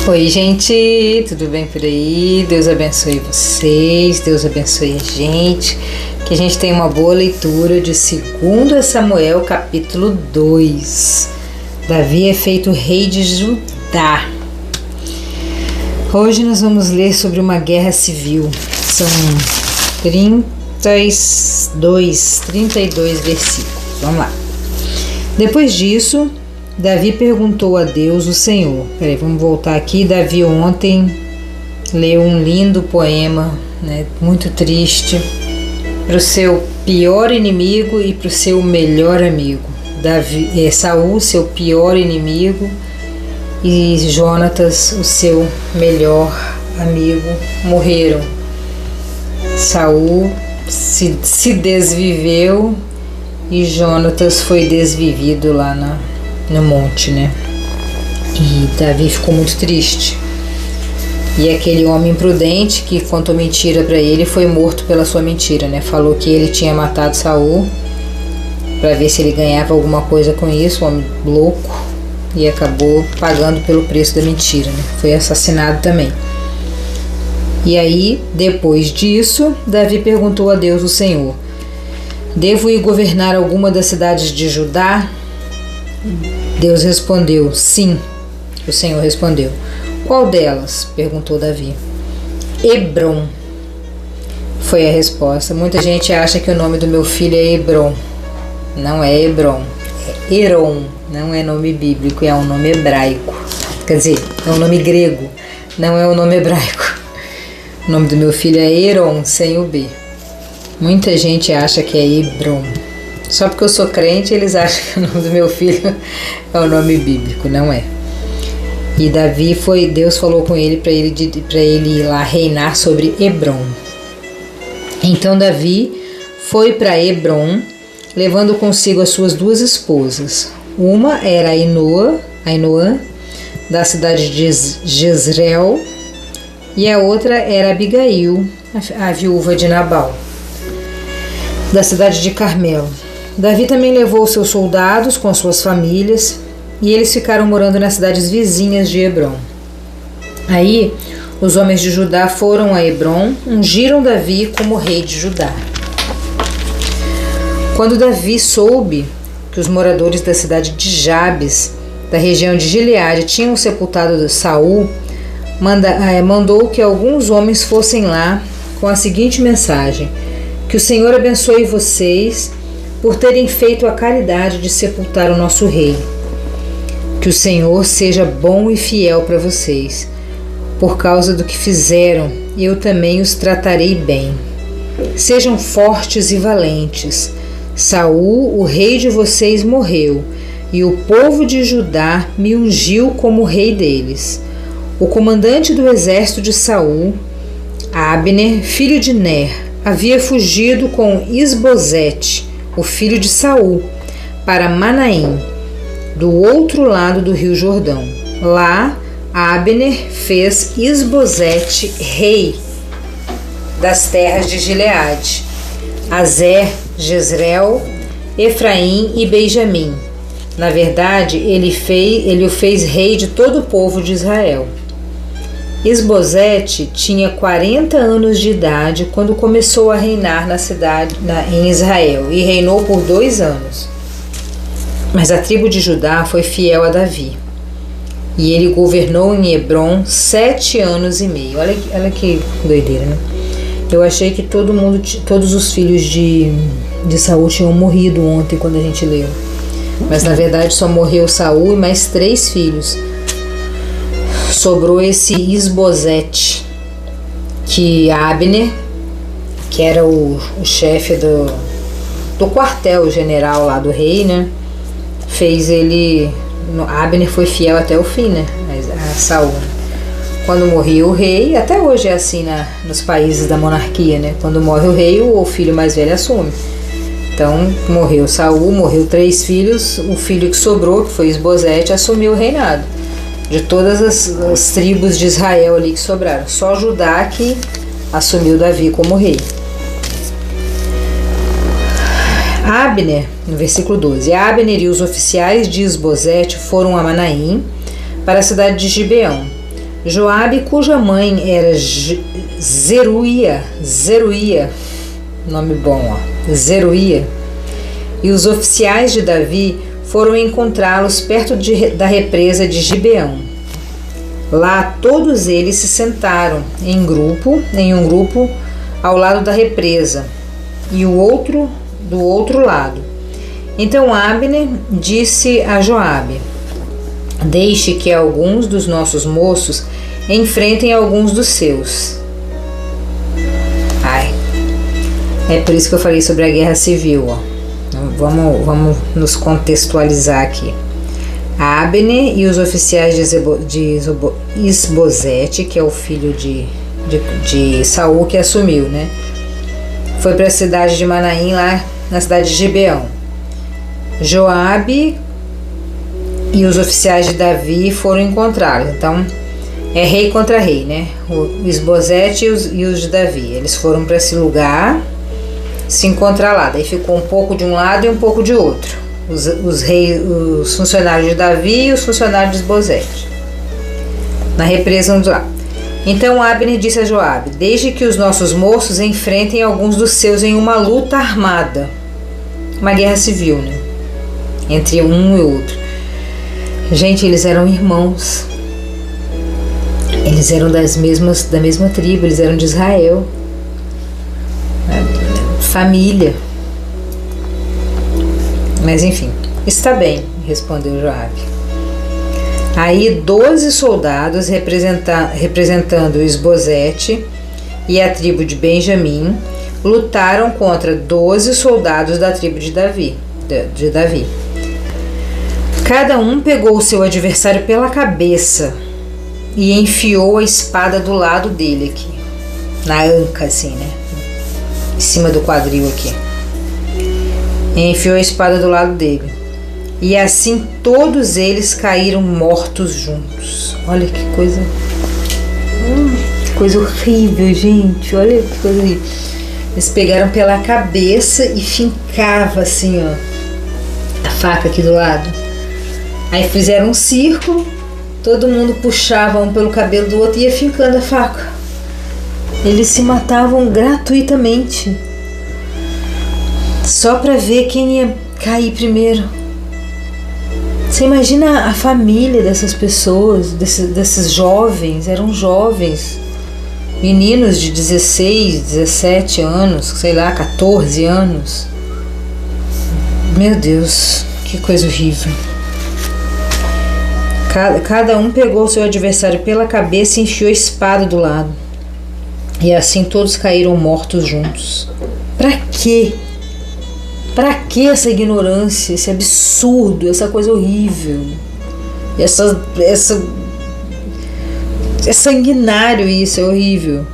Oi, gente, tudo bem por aí? Deus abençoe vocês, Deus abençoe a gente, que a gente tenha uma boa leitura de 2 Samuel, capítulo 2. Davi é feito rei de Judá. Hoje nós vamos ler sobre uma guerra civil. São 32 versículos. Vamos lá. Depois disso, Davi perguntou a Deus, o Senhor. Peraí, vamos voltar aqui. Davi ontem leu um lindo poema, muito triste, para o seu pior inimigo e para o seu melhor amigo. Saul, seu pior inimigo, e Jonatas, o seu melhor amigo, morreram. Saul se desviveu e Jonatas foi desvivido lá no monte, E Davi ficou muito triste. E aquele homem imprudente que contou mentira para ele foi morto pela sua mentira, Falou que ele tinha matado Saul para ver se ele ganhava alguma coisa com isso, um homem louco, e acabou pagando pelo preço da mentira, Foi assassinado também. E aí, depois disso, Davi perguntou a Deus, o Senhor: devo ir governar alguma das cidades de Judá? Deus respondeu: sim. O Senhor respondeu: qual delas? Perguntou Davi. Hebrom, foi a resposta. Muita gente acha que o nome do meu filho é Hebrom. Não é Hebrom, é Herom. Não é nome bíblico, é um nome hebraico. Quer dizer, é um nome grego, não é um nome hebraico. O nome do meu filho é Herom, sem o B. Muita gente acha que é Hebrom. Só porque eu sou crente, eles acham que o nome do meu filho é o nome bíblico, não é. E Deus falou com ele para ele ir lá reinar sobre Hebrom. Então Davi foi para Hebrom, levando consigo as suas 2 esposas. Uma era Ainoã, da cidade de Jezreel, e a outra era Abigail, a viúva de Nabal, da cidade de Carmelo. Davi também levou seus soldados com suas famílias, e eles ficaram morando nas cidades vizinhas de Hebrom. Aí, os homens de Judá foram a Hebrom, ungiram Davi como rei de Judá. Quando Davi soube que os moradores da cidade de Jabes, da região de Gileade, tinham sepultado Saul, mandou que alguns homens fossem lá com a seguinte mensagem: que o Senhor abençoe vocês por terem feito a caridade de sepultar o nosso rei. Que o Senhor seja bom e fiel para vocês. Por causa do que fizeram, eu também os tratarei bem. Sejam fortes e valentes. Saul, o rei de vocês, morreu, e o povo de Judá me ungiu como rei deles. O comandante do exército de Saul, Abner, filho de Ner, havia fugido com Isbosete, o filho de Saul, para Manaim, do outro lado do rio Jordão. Lá, Abner fez Isbosete rei das terras de Gileade, Azer, Jezreel, Efraim e Benjamim. Na verdade, ele o fez rei de todo o povo de Israel. Isbosete tinha 40 anos de idade quando começou a reinar em Israel, e reinou por 2 anos. Mas a tribo de Judá foi fiel a Davi, e ele governou em Hebrom 7 anos e meio. Olha que doideira, Eu achei que todos os filhos de Saul tinham morrido ontem quando a gente leu. Mas na verdade só morreu Saul e mais 3 filhos. Sobrou esse Isbosete, que Abner, que era o chefe do quartel-general lá do rei, fez ele... Abner foi fiel até o fim, a Saul. Quando morria o rei, até hoje é assim nos países da monarquia, Quando morre o rei, o filho mais velho assume. Então, morreu Saul, morreu 3 filhos, o filho que sobrou, que foi Isbosete, assumiu o reinado de todas as tribos de Israel ali que sobraram. Só Judá que assumiu Davi como rei. Abner, no versículo 12, Abner e os oficiais de Isbosete foram a Manaim, para a cidade de Gibeão. Joabe, cuja mãe era Zeruia, nome bom, ó, Zeruia, e os oficiais de Davi foram encontrá-los perto da represa de Gibeão. Lá todos eles se sentaram em um grupo ao lado da represa e o outro do outro lado. Então Abner disse a Joabe: deixe que alguns dos nossos moços enfrentem alguns dos seus. É por isso que eu falei sobre a guerra civil, ó. Vamos nos contextualizar aqui. Abner e os oficiais de Isbosete, que é o filho de Saul que assumiu, né? Foi para a cidade de Manaim, lá na cidade de Gibeão. Joabe e os oficiais de Davi foram encontrados. Então, é rei contra rei, né? O Isbosete e os de Davi. Eles foram para esse lugar se encontrar lá. Daí ficou um pouco de um lado e um pouco de outro. Os funcionários de Davi e os funcionários de Isbosete. Na represa um do lado. Então Abner disse a Joabe: deixe que os nossos moços enfrentem alguns dos seus em uma luta armada. Uma guerra civil, né? Entre um e outro. Gente, eles eram irmãos. Eles eram da mesma tribo, eles eram de Israel. Família. Mas enfim, está bem, respondeu Joabe. Aí 12 soldados representando o Isbosete e a tribo de Benjamim lutaram contra 12 soldados da tribo de Davi. Cada um pegou o seu adversário pela cabeça e enfiou a espada do lado dele aqui, na anca assim, né? Em cima do quadril aqui. Enfiou a espada do lado dele. E assim todos eles caíram mortos juntos. Olha que coisa. Que coisa horrível, gente. Olha que coisa horrível. Eles pegaram pela cabeça e fincavam assim, ó, a faca aqui do lado. Aí fizeram um círculo. Todo mundo puxava um pelo cabelo do outro e ia fincando a faca. Eles se matavam gratuitamente. Só para ver quem ia cair primeiro. Você imagina a família dessas pessoas, desses jovens, eram jovens, meninos de 16, 17 anos, sei lá, 14 anos. Meu Deus, que coisa horrível. Cada um pegou seu adversário pela cabeça e enfiou a espada do lado. E assim todos caíram mortos juntos. Pra quê? Pra que essa ignorância, esse absurdo, essa coisa horrível? É sanguinário isso, é horrível.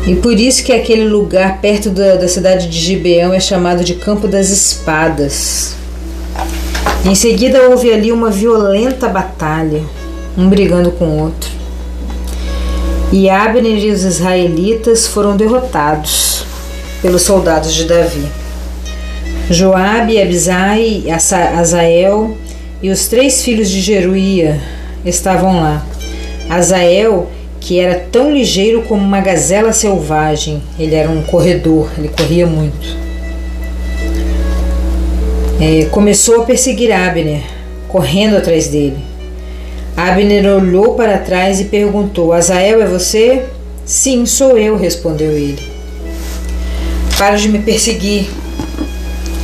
E por isso que aquele lugar perto da cidade de Gibeão é chamado de Campo das Espadas. Em seguida houve ali uma violenta batalha, um brigando com o outro. E Abner e os israelitas foram derrotados pelos soldados de Davi. Joabe, Abisai, Azael e os 3 filhos de Zeruia estavam lá. Azael, que era tão ligeiro como uma gazela selvagem, ele era um corredor, ele corria muito. Começou a perseguir Abner, correndo atrás dele. Abner olhou para trás e perguntou: Azael, é você? Sim, sou eu, respondeu ele. Para de me perseguir,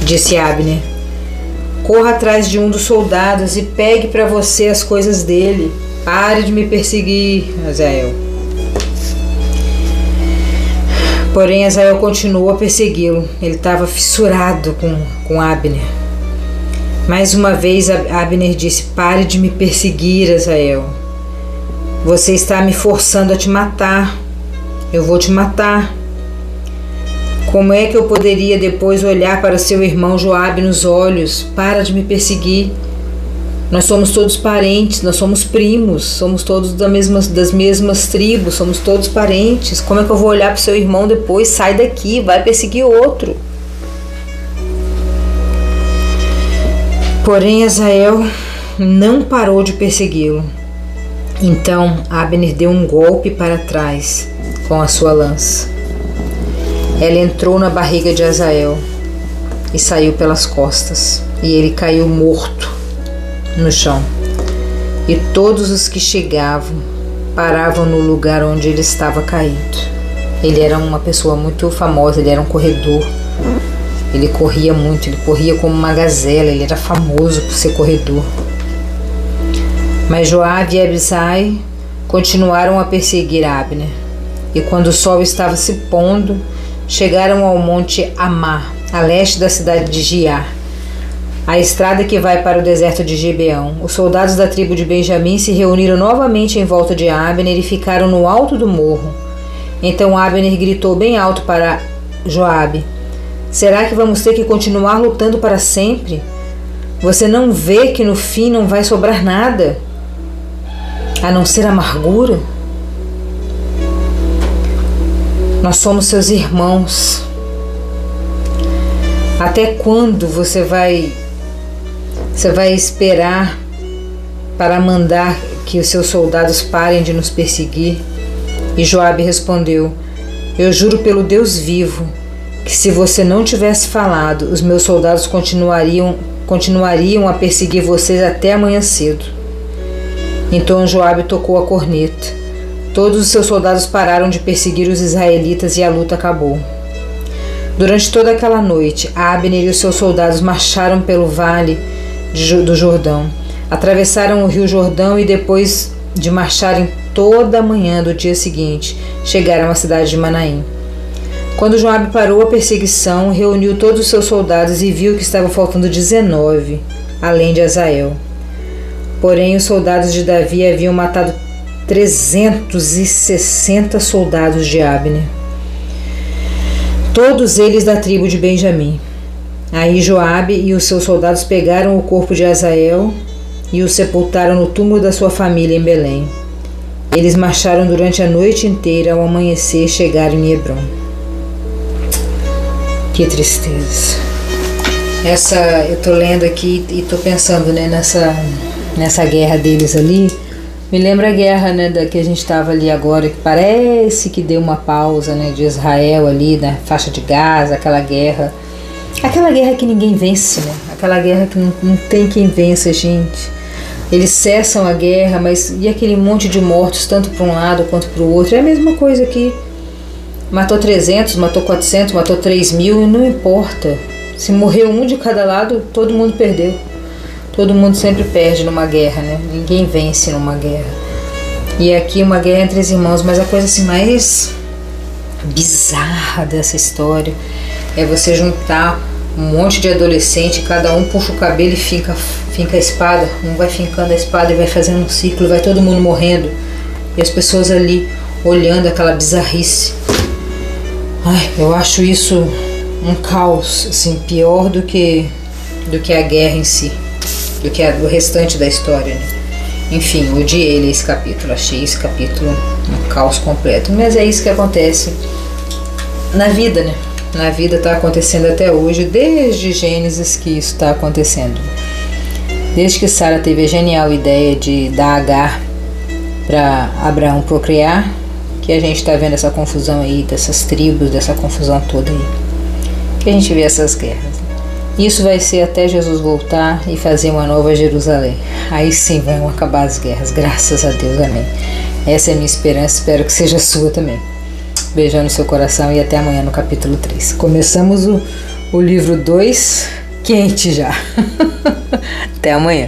disse Abner. Corra atrás de um dos soldados e pegue para você as coisas dele. Pare de me perseguir, Azael. Porém, Azael continuou a persegui-lo. Ele estava fissurado com Abner. Mais uma vez, Abner disse: pare de me perseguir, Azael. Você está me forçando a te matar. Eu vou te matar. Como é que eu poderia depois olhar para seu irmão Joabe nos olhos? Para de me perseguir. Nós somos todos parentes, nós somos primos, somos todos das mesmas tribos, somos todos parentes. Como é que eu vou olhar para o seu irmão depois? Sai daqui, vai perseguir outro. Porém, Azael não parou de persegui-lo. Então Abner deu um golpe para trás com a sua lança. Ela entrou na barriga de Azael e saiu pelas costas, e ele caiu morto no chão. E todos os que chegavam paravam no lugar onde ele estava caído. Ele era uma pessoa muito famosa, ele era um corredor. Ele corria muito, ele corria como uma gazela, ele era famoso por ser corredor. Mas Joabe e Abisai continuaram a perseguir Abner. E quando o sol estava se pondo, chegaram ao monte Amá, a leste da cidade de Giá, a estrada que vai para o deserto de Gibeão. Os soldados da tribo de Benjamim se reuniram novamente em volta de Abner e ficaram no alto do morro. Então Abner gritou bem alto para Joabe: será que vamos ter que continuar lutando para sempre? Você não vê que no fim não vai sobrar nada, a não ser amargura? Nós somos seus irmãos. Até quando você vai esperar para mandar que os seus soldados parem de nos perseguir? E Joabe respondeu: eu juro pelo Deus vivo que se você não tivesse falado, os meus soldados continuariam a perseguir vocês até amanhã cedo. Então Joabe tocou a corneta. Todos os seus soldados pararam de perseguir os israelitas e a luta acabou. Durante toda aquela noite, Abner e os seus soldados marcharam pelo vale do Jordão. Atravessaram o rio Jordão e depois de marcharem toda a manhã do dia seguinte, chegaram à cidade de Manaim. Quando Joabe parou a perseguição, reuniu todos os seus soldados e viu que estava faltando 19, além de Azael. Porém, os soldados de Davi haviam matado 360 soldados de Abner, todos eles da tribo de Benjamim. Aí Joabe e os seus soldados pegaram o corpo de Azael e o sepultaram no túmulo da sua família em Belém. Eles marcharam durante a noite inteira, ao amanhecer chegaram em Hebrom. Que tristeza. Eu tô lendo aqui e tô pensando, né, nessa guerra deles ali. Me lembra a guerra, né, da que a gente estava ali agora, que parece que deu uma pausa, né, de Israel ali na faixa de Gaza, aquela guerra que ninguém vence, né, aquela guerra que não tem quem vença, gente. Eles cessam a guerra, mas e aquele monte de mortos, tanto para um lado quanto para o outro? É a mesma coisa aqui. Matou 300, matou 400, matou 3.000 e não importa. Se morreu um de cada lado, todo mundo perdeu. Todo mundo sempre perde numa guerra, né? Ninguém vence numa guerra. E aqui uma guerra entre os irmãos, mas a coisa assim mais bizarra dessa história é você juntar um monte de adolescente, cada um puxa o cabelo e finca a espada. Um vai fincando a espada e vai fazendo um ciclo, vai todo mundo morrendo. E as pessoas ali olhando aquela bizarrice. Ai, eu acho isso um caos, assim, pior do que a guerra em si, do que o restante da história, né? Enfim, odiei esse capítulo, achei esse capítulo um caos completo, mas é isso que acontece na vida, né? Na vida está acontecendo até hoje, desde Gênesis que isso está acontecendo. Desde que Sara teve a genial ideia de dar Agar para Abraão procriar, que a gente está vendo essa confusão aí, dessas tribos, dessa confusão toda aí. Que a gente vê essas guerras. Isso vai ser até Jesus voltar e fazer uma nova Jerusalém. Aí sim vão acabar as guerras, graças a Deus, amém. Essa é a minha esperança, espero que seja a sua também. Beijão no seu coração e até amanhã no capítulo 3. Começamos o livro 2 quente já. Até amanhã.